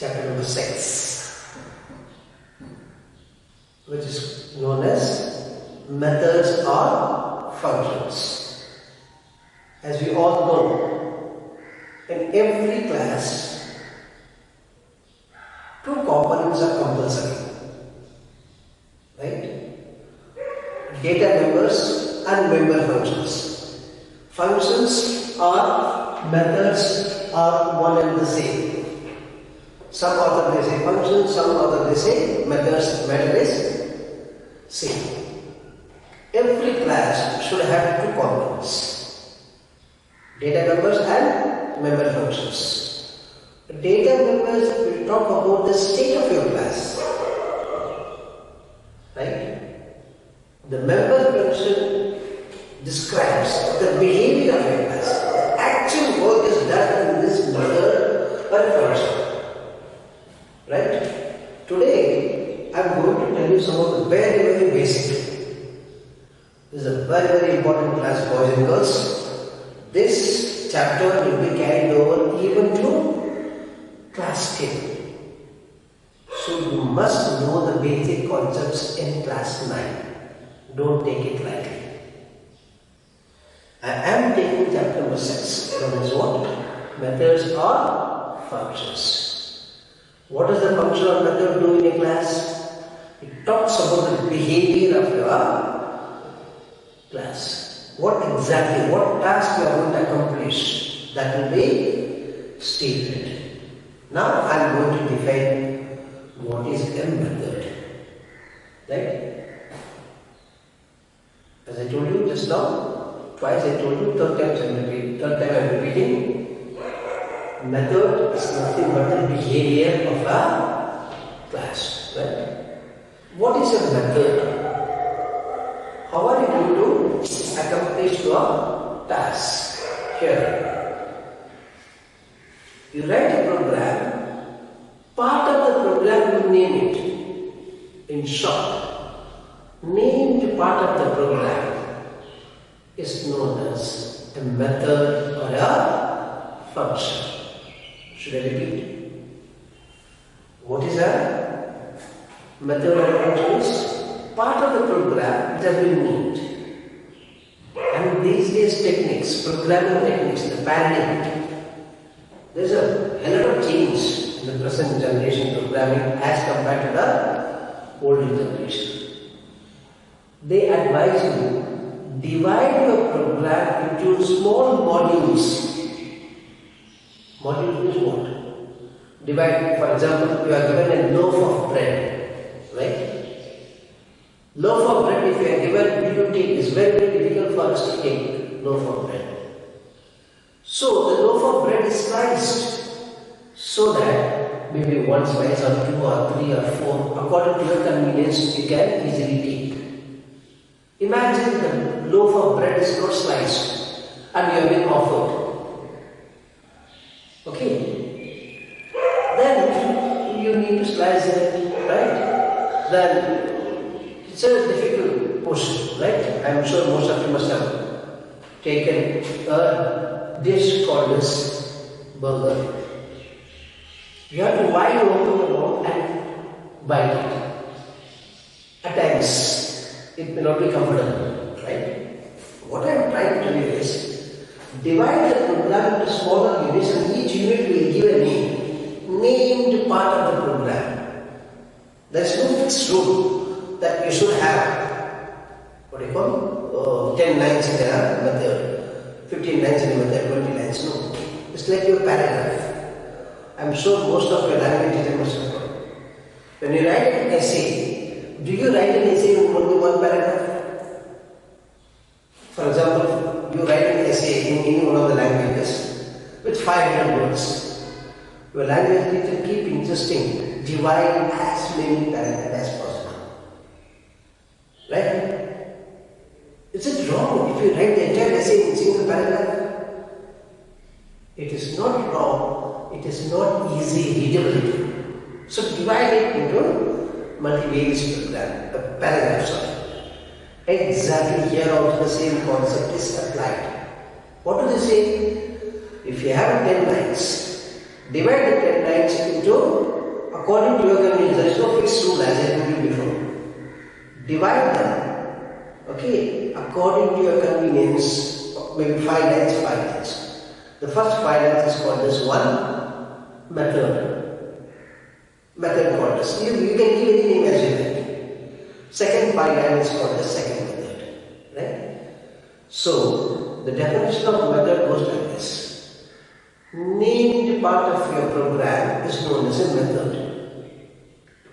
chapter number 6, which is known as methods or functions. As we all know, in every class, two components are compulsory, right? Data members and member functions. Functions or methods are one and the same. Some author they say functions, some author they say methods. Matter is same. Every class should have two components: data members and member functions. Data members will talk about the state of your class, right? The member function describes the behavior of your class. The actual work is done in this method or function, right? Today I am going to tell you some of the very basic. This is a very important class, boys and girls. This chapter will be carried over even to class 10. So you must know the basic concepts in class 9. Don't take it lightly. I am taking chapter number 6, known as what? Methods or functions. What does the function or method do in a class? It talks about the behavior of your class. What task you are going to accomplish, that will be stated. Now I am going to define what is a method, right? As I told you just now, twice I told you, third time I am repeating. Method is nothing but the behavior of a class, right? What is a method? How are you going to accomplish your task? Here, you write a program, part of the program you name it. In short, named part of the program is known as a method or a function. Should I repeat? What is a method or a function? Is part of the program which has been named. And these days techniques, programming techniques, the paradigm, there is a hell of a change in the present generation programming as compared to the older generation. They advise you, divide your program into small modules. Module means what? Divide, for example, you are given a loaf of bread, right? Loaf of bread, if you are given, you take, it's very difficult for us to take loaf of bread. So the loaf of bread is sliced so that maybe one slice or two or three or four, according to your convenience, you can easily take. Imagine the loaf of bread is not sliced and you have been offered. Okay? Then you need to slice it, right? Then it's a difficult portion, right? I am sure most of you must have taken a dish called this burger. You have to wide open the mouth and bite it. At times, it may not be comfortable, right? What I am trying to tell you is, divide the program into smaller units and each unit will give a name, named part of the program. There is no fixed rule that you should have, what do you call, 10 lines in a method, 15 lines in a method, 20 lines, no. It's like your paragraph. I am sure most of your language teachers must have heard. When you write an essay, do you write an essay in only one paragraph? For example, you write an essay in any one of the languages with 500 words. Your language teacher keep insisting, divide as many paragraphs as possible. Right? Is it wrong if you write the entire essay in a single paragraph? It is not wrong, it is not easy readability. So divide it into multi-page paragraphs. Exactly here also the same concept is applied. What do they say? If you have 10 lines, divide the 10 lines into According to your convenience, there is no fixed rule as I told you before. Divide them. Okay, according to your convenience, maybe 5 lines, 5 lines. The first 5 lines is called as one method. Method called as. You can give any name as you like. Second 5 lines is called as second method. Right? So, the definition of method goes like this. Named part of your program is known as a method.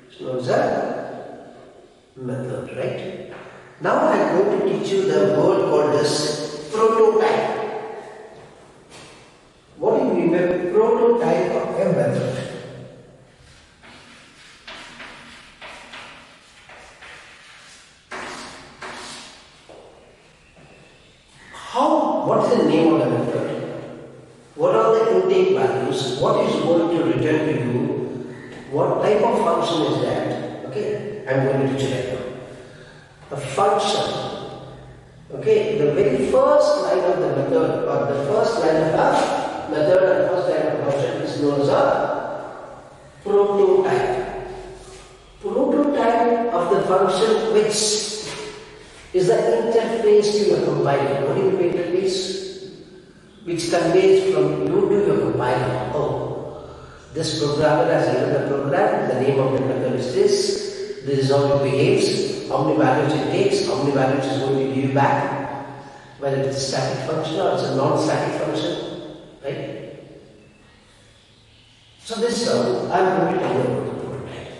It's known as a method, right? Now I am going to teach you the word called as prototype. What do you mean by prototype of a method? What is the name of the method? What are the intake values? What is going to return to you? What type of function is that? Okay, I am going to teach you right now. A function. Okay, the very first line of the method, or the first line of the method and first line of the function is known as a prototype. Prototype of the function which is the interface to your compiler. What do you mean by interface? Which conveys from you to your compiler. Oh, this programmer has given the program, the name of the method is this is how it behaves, how many values it takes, how many values it is going to give you back, whether it's a static function or it's a non-static function, right? So this is how I am going to tell you about the prototype.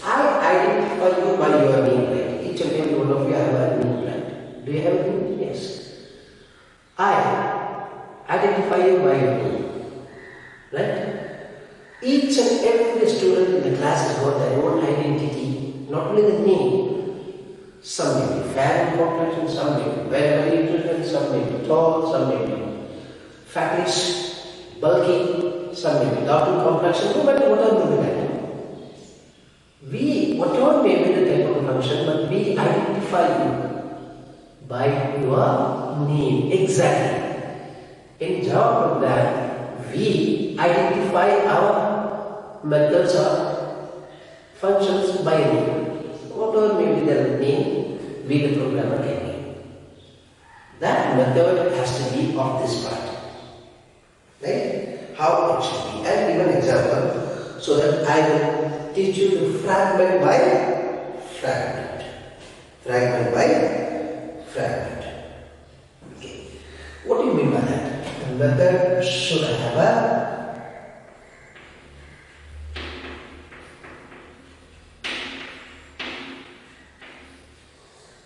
I identify you by your name, right? Each and every one of you have a name, right? Do you have a name? Yes. I identify you by your name, right? Each and every student in the class has got their own identity, not only the name. Some may be fair in complexion, some may be very intelligent, some may be tall, some may be fattish, bulky, some may be dark in complexion, no matter what are we at. Whatever may be the type of function, but we identify you by your name exactly. In Java program, we identify our methods or functions by name. Whatever may be the name, we the programmer can name. That method has to be of this part. Right? How it should be. And give an example so that I will teach you the fragment by fragment. Fragment by fragment. Okay. What do you mean by that? The method should have a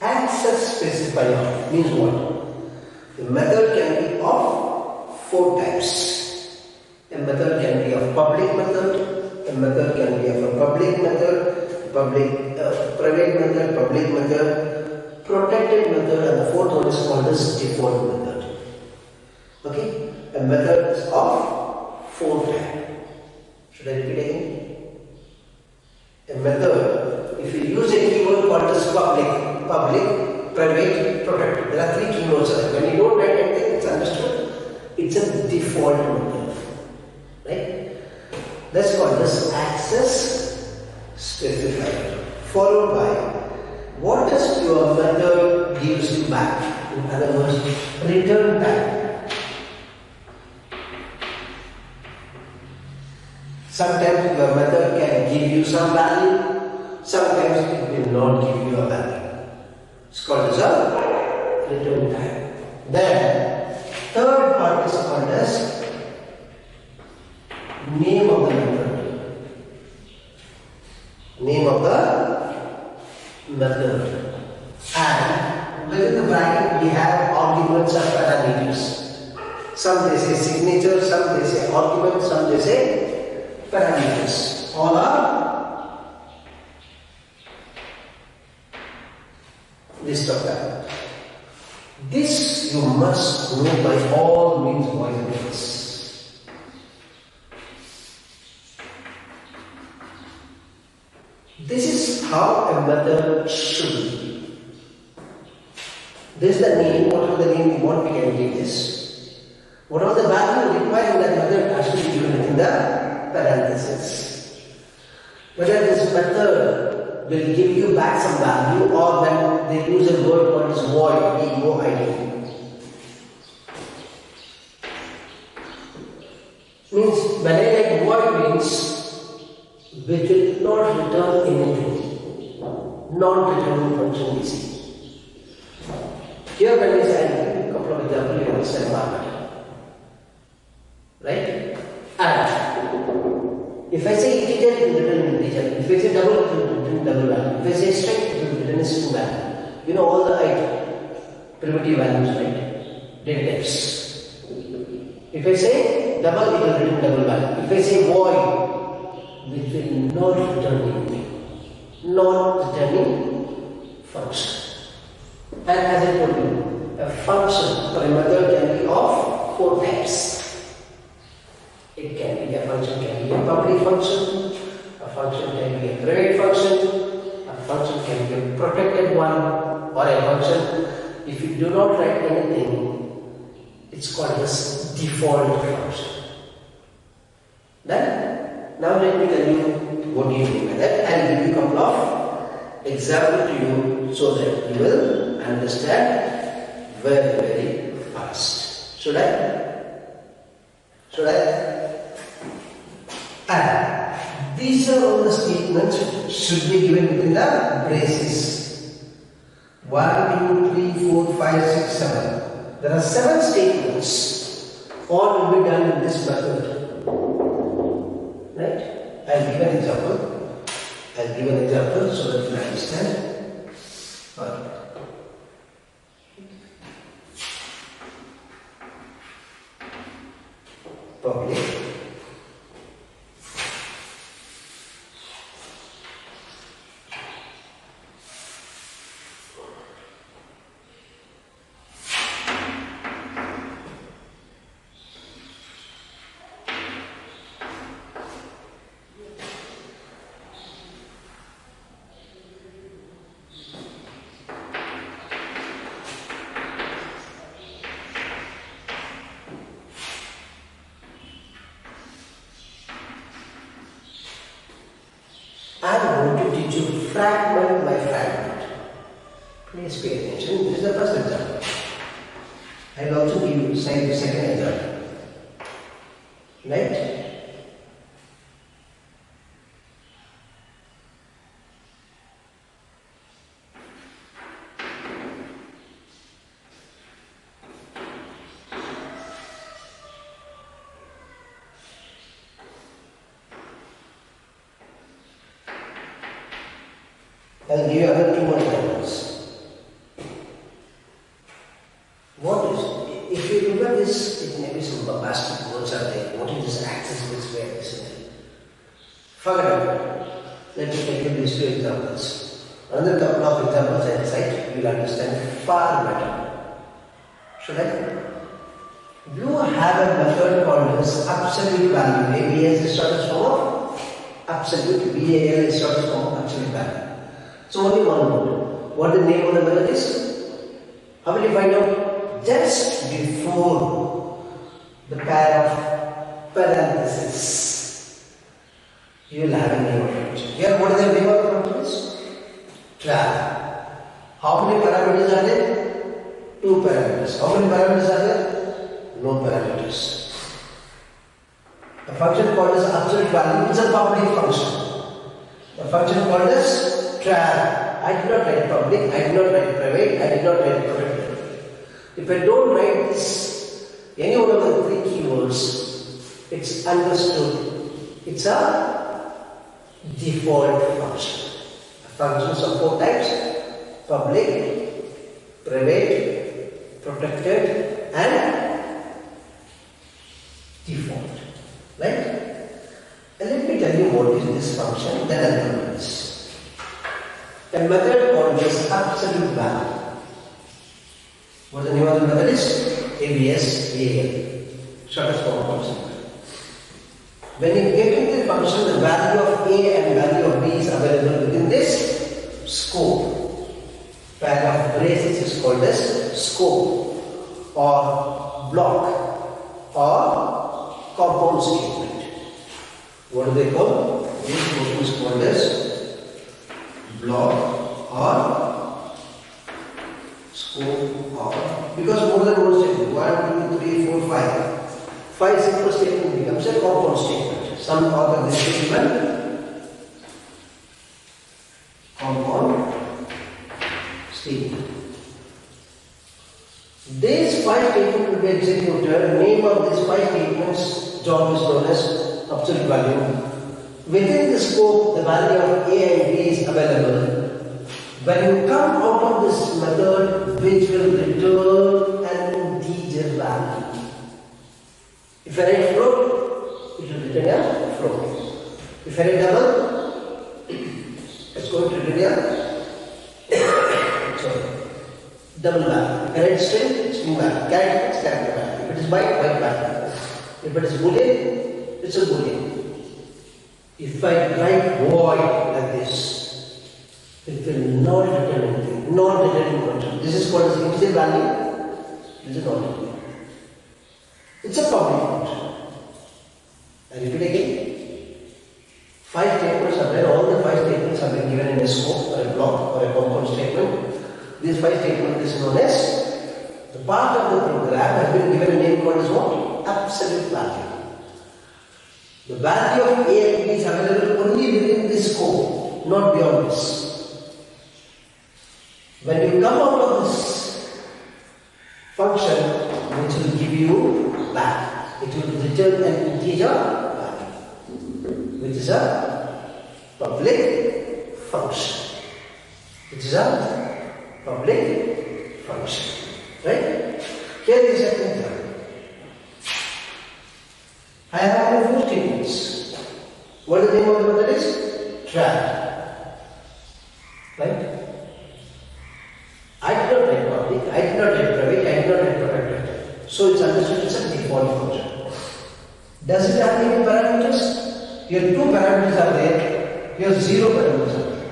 access specifier. Means what? The method can be of 4 types. A method can be of public method, a method can be of a public method, private method, public method, protected method, and the 4th one is called as default method. Okay? A method is of 4 types. Should I repeat again? A method, if you use a keyword called as public, private, protected. There are 3 keywords. When you don't write anything, it's understood. It's a default method. Right? That's called as access specifier. Followed by what does your method gives you back? In other words, return back. Sometimes your method can give you some value, sometimes it will not give you a value. It's called as a return type. Then, third part is called as name of the method. Name of the method. And within the bracket we have arguments and parameters. Some they say signature, some they say argument, some they say parameters. All are list of that. This you must know by all means, boys and girls. This is how a method should be. This is the name. Whatever the name we want, we can give this. Whatever the value required in that method has to be given in the parenthesis. parenthesis. Whether this method will give you back some value or when they use a word called as void, V-O-I-D. Means when I write void means which will not return anything. Non-returning function we see. Here when I say a couple of examples you understand about right? And if I say integer it will return integer. If I say double it will return double value. If I say string it will return a string value. You know all the primitive values, right? Data types. If I say double it will return double value. If I say void, which will not return anything. Non-returning function. And as I told you, a function or a method can be of 4 types. It can be a function can be a public function, a function can be a private function, a function can be a protected one, or a function, if you do not write anything, it's called as default function. Then, now let me tell you what do you mean by that. I will give you a couple of examples to you so that you will understand very, very fast. Should I? And these are all the statements should be given within the braces. 1, 2, 3, 4, 5, 6, 7. There are 7 statements. All will be done in this method. Right? I'll give an example so that you understand. Alright. Public. I am going to teach you fragment by fragment. Please pay attention. This is the first example. I will also give you the second example. Right? I will give you another 2 more examples. What is, if you look at this, it may be some bombastic words are there. What is this accessible square? Forget about it. Let me take you these 2 examples. Another couple of examples I cite, you will understand far better. Should I? You have a method called as absolute value. ABS is shortest form of absolute. VAL is shortest form of absolute value. So only one word. What the name of the method is? How will you find out? Just before the pair of parentheses, you will have a name of it. Here, what is the name of the parenthesis? Travel. How many parameters are there? 2 parameters. How many parameters are there? No parameters. The function called as absolute value is a public function. The function called as travel. I did not write public, I did not write private, I did not write protected. If I don't write this, any one of the 3 keywords, it's understood. It's a default function. Functions of 4 types: public, private, protected, and default. Right? And let me tell you what is this function, then I'll come to this. A method called as absolute value. What the name of the method is? ABS, AL. Shortest form of function. When you get into the function, the value of A and value of B is available within this scope. Pair of braces is called as scope or block or compound statement. What do they call? This portion is called as block or scope or, because more than one statement, 1, 2, 3, 4, 5. 5 simple statement becomes a compound statement. Some author this statement compound statement. These 5 statements will be executed. Name of these 5 statements job is known as absolute value. Within the scope, the value of A and B is available. When you come out of this method, which will return an integer value. If I write float, it will return a float. If I write double, it's going to return a double value. If I write string, string value. Character, it's character value. If it is byte, byte value. If it is boolean, it's a boolean. If I write void like this, it will not return anything, not return pointer. This is called as integer value. This is not integer. It's a public function. I repeat again. 5 statements are there. All the 5 statements have been given in a scope or a block or a compound statement. These 5 statements is known as the part of the program has been given a name called as what? Absolute value. The value of A and B is available only within this scope, not beyond this. When you come out of this function, which will give you back, it will return an integer value, which is a public function. Which is a public function. Right? Here is an example. I have only 4 statements. What is the name of the method is? Try. Right? I did not write public, I did not write private, I did not write protected. So it's understood as a default function. Does it have any parameters? Here 2 parameters are there, here 0 parameters are there.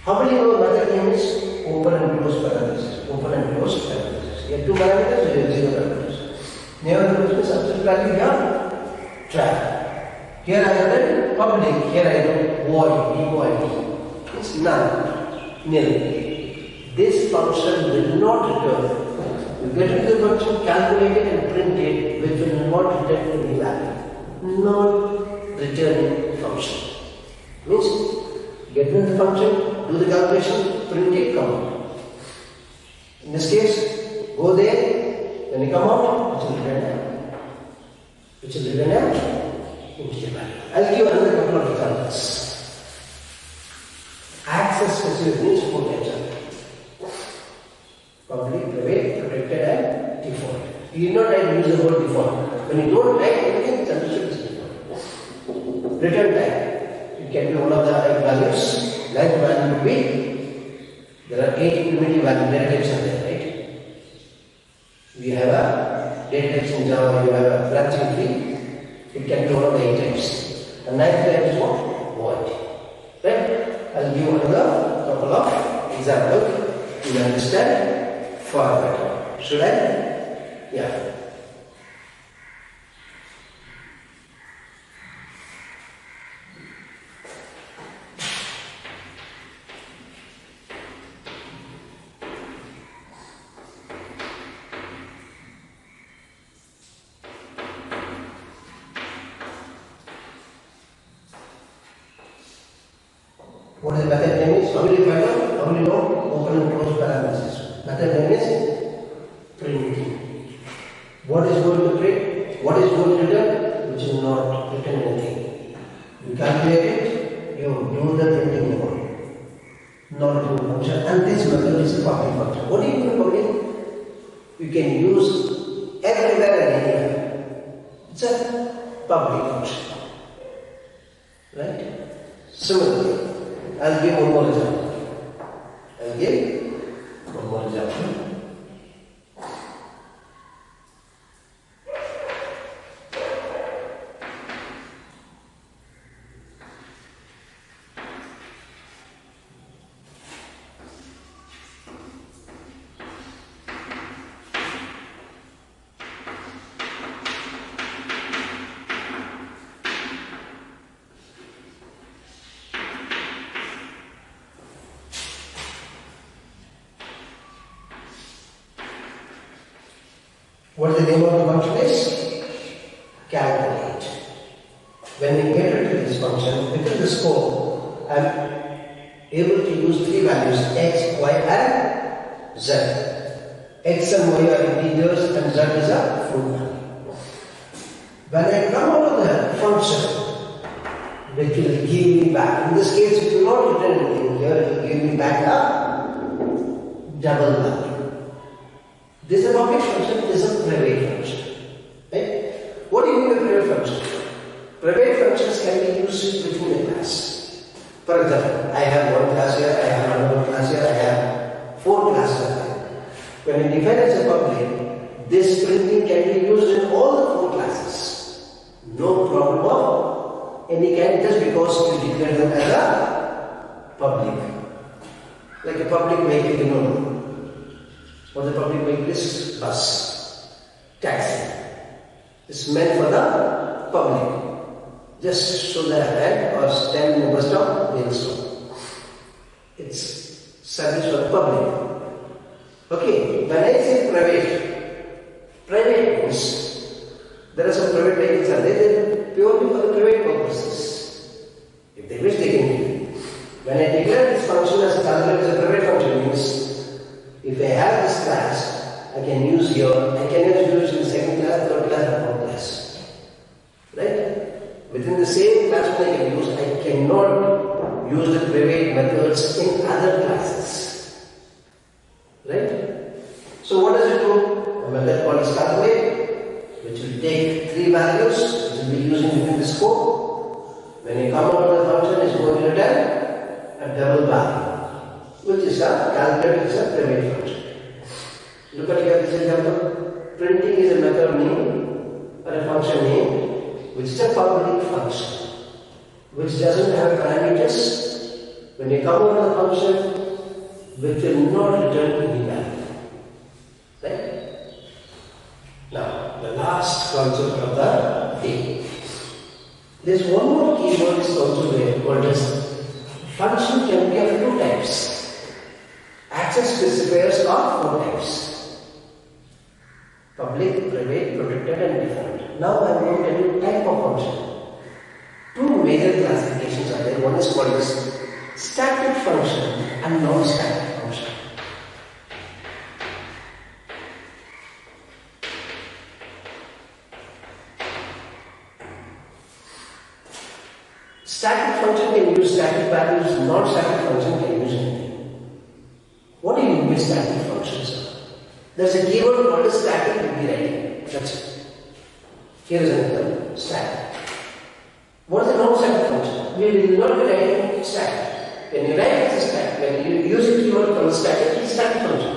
How many of our method name is? Open and close parameters. Open and close parameters. Here 2 parameters, here 0 parameters. Name of the function is absolute value here, try. Here I have written public, here I have void, it's none, nil. This function will not return. You get into the function, calculate it and print it, which will not return any value. Non-returning function. Means, get into the function, do the calculation, print it, come out. In this case, go there. When you come out, it will return a integer value. I'll give another couple of examples. Access specific means potential. Public, private, protected and default. You need not write use the word default. When you don't write anything, it's understood as default. Return type. It can be one of the values. Like value would be, there are 8 primitive value data types are there, right? We have a data types in Java, you have a branching tree. It can be one of the 8 types. The 9th type is what? Void. Right? I'll give another couple of examples. You will understand far better. Should I? Yeah. What is the method name is? How will you find out? How will you know? Open and close parameters. Method name is printing. What is going to print? What is going to return? Which is not return anything. You calculate it, you do the printing mode. Not return function. And this method is a public function. What do you mean public? You can use everywhere and anywhere. It's a public function. Right? Similarly, I'll give one more example. I'll give one more example. What the name of the function is? Calculate. When we get into this function, within the scope, I am able to use three values x, y and z. X and y are integers and z is a float value. When I come out of the function, which will give me back, in this case it will not return anything, here it will give me back a double value. This is a public function, this is a private function. Right? What do you mean by private function? Private functions can be used within a class. For example, I have one class here, I have another class here, I have four classes here. When I define as a public, this printing can be used in all the four classes. No problem of any kind just because you declare them as a public. Like a public vehicle, you know. What the public vehicle is? Bus, taxi. It's meant for the public. Just show the hand or stand in the bus stop, they will stop. It's service for the public. Okay, when I say private means there are some private vehicles are there, they are purely for the private purposes. If they wish, they can do. When I declare this function as a private function means if I have this class, I can use here, I can use in second class, third class, and fourth class. Right? Within the same class I can use, I cannot use the private methods in other classes. Right? So what does it do? A method called calculate, which will take three values, which will be using within the scope. When you come out of the function, it's going to return a double value, which is a calculate, is a private function. Look at here this example. Printing is a method name or a function name, which is a public function, which doesn't have parameters. When you come out of the function, which will not return any value. Right? Now, the last concept of the day. There's one more keyword is also there called as function can be of two types. Access specifiers are four types. Public, private, protected and default. Now I am going to tell you type of function. Two major classifications are there. One is called as static function and non-static function. Static function can use static values, non-static function can use anything. What do you mean by static functions? There's a keyword called as static will be writing. That's it. Here is an example. Static. What is a non-static function? We will not be writing static. When you write as a static, when you use a keyword called static, it's static function.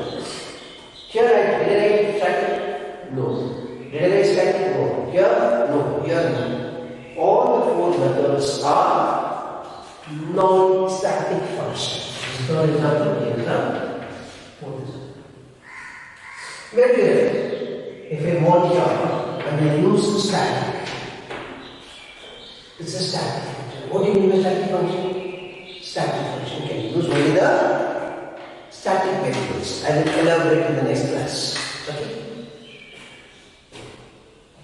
Here did I write static? No. Did I write static? No. Here? No. Here? No. All the four methods are non-static functions. For example, where do you write? If I want here and I use static, it's a static function. What do you mean by static function? Static function can use only the static variables. I will elaborate in the next class. Okay?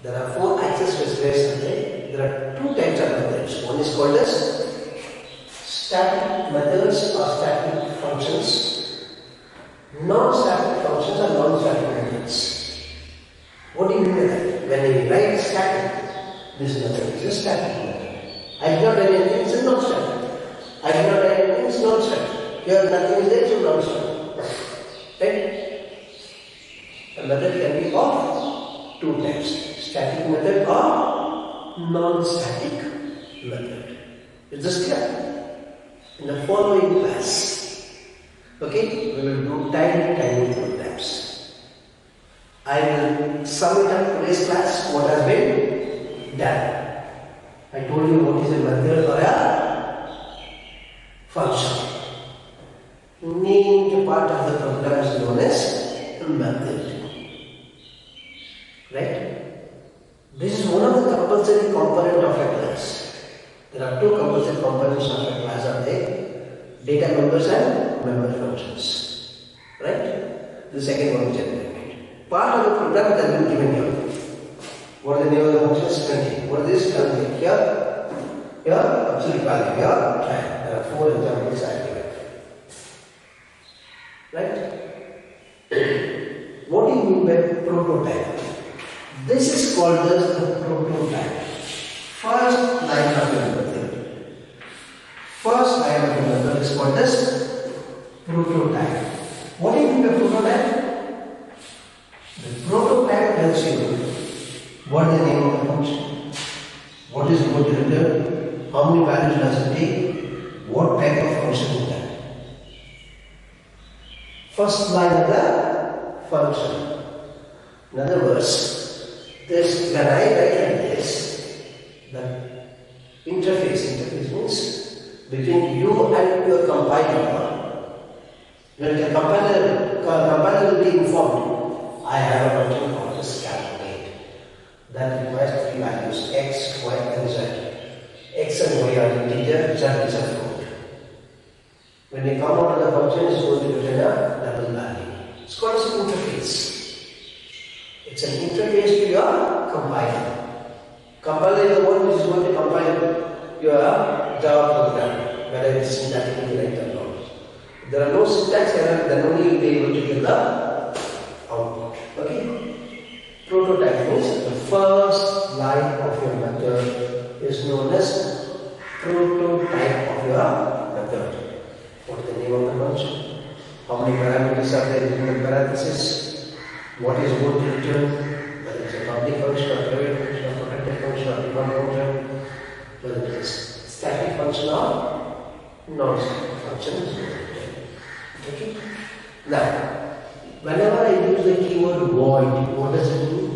There are four access specifiers there. There are two types of methods. One is called as static methods or static functions. Non-static functions are non-static methods. What do you mean by that? When we write static, this method is a static method. I did not write anything, it's a non-static. I did not write anything, it's non-static. Here nothing is there, it's non-static. Right? A method can be of two types. Static method or non-static method. Is this clear? In the following class, okay, we will do tiny programs. I will sum it up today's class, what has been done. I told you what is a method or a function. Named part of the program is known as a method. Right? This is one of the compulsory components of a class. There are two compulsory components of a class are there. Data members and member functions. Right? The second one which I made. part of the program that has been given here. What is the name of the function? Contain. What is this? Contain. Here, absolute value. Here, try. There are 4 examples I given. Right? What do you mean by prototype? This is called as the prototype. First line of your method. First line of your method is called as prototype. What do you mean by prototype? The prototype tells you what is the name of the function, what is going to return, how many values does it take, what type of function is that. First line of the function. In other words, this when I write like this, the interface means between you and your compiler. When the compiler will be informed, I have a function called this calculate that requires 3 values x, y, and z. X and y are integer, z is a float. When you come out of the function, it's going to return a double value. It's called as an interface. It's an interface to your compiler. Compiler is the one which is going to compile your Java program, whether it is syntactically right or not. If there are no syntax errors, then only you will be able to get the output. Okay? Prototype means the first line of your method is known as prototype of your method. What is the name of the function? How many parameters are there in the parenthesis? What is going to return? Whether it's a public function or private function or protected function or default function, whether it is static function or non-static function is going to return. Okay? Now, whenever I use the keyword void, what does it mean?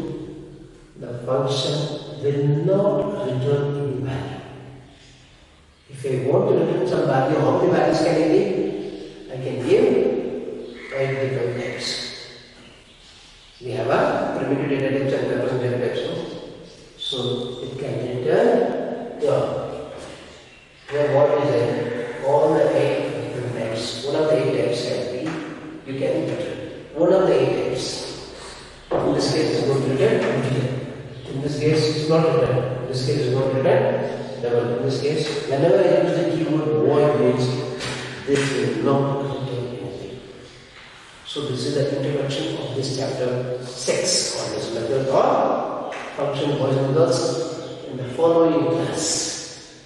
The function will not return any value. If I want to return some value, how many values can I give? I can give 5 different types. We have a primitive data types and recursive data types. So it can return what is it? All the 8 different types. One of the 8 types can be, you can return. One of the 8 types. In this case, it's going to return integer. In this case, it's not return. In this case, it's going to return double. In this case, whenever I use the keyword void means this will not return anything. So this is the introduction of this chapter 6 on this method or function boys and girls. In the following class,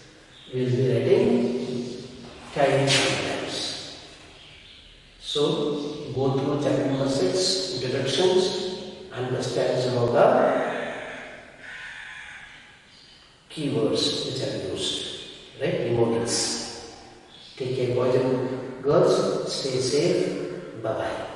we will be writing tiny programs. So go through chapter number 6, introductions, understand some of the keywords which are used, right? Emojis. Take care, boys and girls. Stay safe. Bye bye.